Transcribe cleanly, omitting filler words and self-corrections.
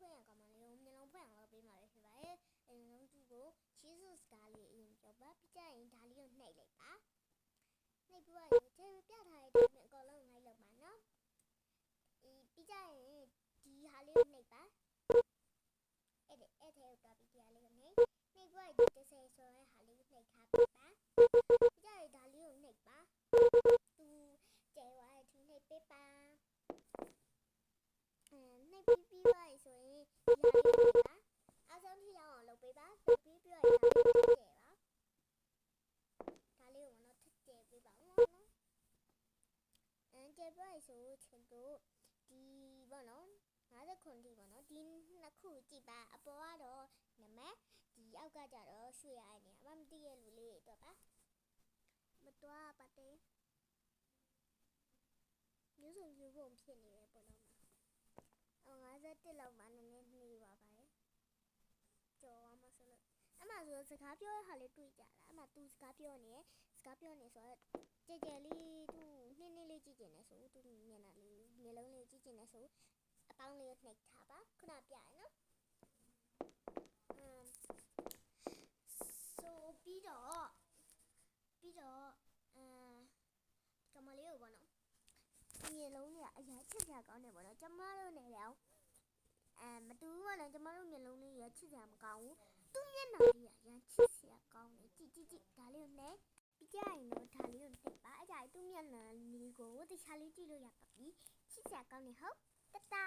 လုံးဖွင့်ရကောင်မလေးကိုမျက်လုံးဖွင့်အောင်လုပ်ပေးမှာပဲဖြစ်ပါတယ်။အဲဒီလုံးသူ့ကိုချီးစုစကားလေးအရင်ပြောပါပြီးကြရင်ဒါလေးကိုနှိပ်လိုက်ပါ။နှိပ်ပြီးတော့ကျပြထားတဲ့အတိုင်းအကုန်လုံးလိုက်လုပ်ပါနော်။ပြီးကြရင်ဒီဟာလေးကိုနှိပ်ပါ။အဲ့ထဲကိုတော့ပြီးဒီဟာလေးကိုနှိပ်ပြီးတော့ဒီ30ဆိုရဲဟာလေးကိုနှိပ်ထားပါပြီးကြရင်ဒါလေးကိုနှိပ်ပါသူကျဲသွားတဲ့နှိပ်ပေးပါနှိပ်ပြီးသွားပြီဆိုရင်ဒီဟာလေးကိုနှိပ်ပါအားဆုံးထိအောင်လုပ်ပေးပါလုပ်ပြီးတော့ဒါလေးကိုထည့်ကျဲပါဒါလေးကိုတော့ထည့်ကျဲပေးပါနော်ကျဲပြီးဆိုချင်တို့ဒီပေါ့နော်59ဒီပေါ့နော်ဒီနှစ်ခုကြည့်ပါအပေါ်ကတော့နမဲဒီအောက်ကကြတော့ရွှေရတဲ့နေရာမသိရလူလေးတွေတော့ပါမတော်ပါတဲ့မျိုးစုံမျိုးပုံဖြစ်နေတယ်ပေါ့နော်51လောက်မှနည်းနည်းနေပါပါတယ်ကြော်အောင်မဆိုလို့အမှဆိုစကားပြောရဟာလေးတွေ့ကြလားအမှသူစကားပြောနေဆိုတော့ကြဲကြဲလေးသူနှင်းလေးကြည့်ကျင်နေဆိုသူမျက်နှာလေးမျက်လုံးလေးကြည့်ကျင်နေဆိုအပေါင်းလေးနှိပ်ထားပါခုနပြရနော်ဆိုပြီးတော့ကမလေးကိုပေါ့နော်မျက်လုံးလေးအရင်ချစ်စရာကောင်းတယ်ပေါ့နော်ကျမတို့နေတော့မတူဘူးပေါ့နော်ကျမတို့မျက်လုံးလေးရချစ်စရာမကောင်းဘူးသူ့မျက်နှာလေးရရန်ချစ်စရာကောင်းတယ်ကြည့်ဒါလေးကိုနှိပ်ပြီးကြရင်တော့ဒါလေးကိုနှိပ်ပါအဲ့ဒါသူ့မျက်နှာလေးကိုတခြားလေးကြည့်လို့ရပါပြီချစ်စရာကောင်းတယ်ဟုတ်တတာ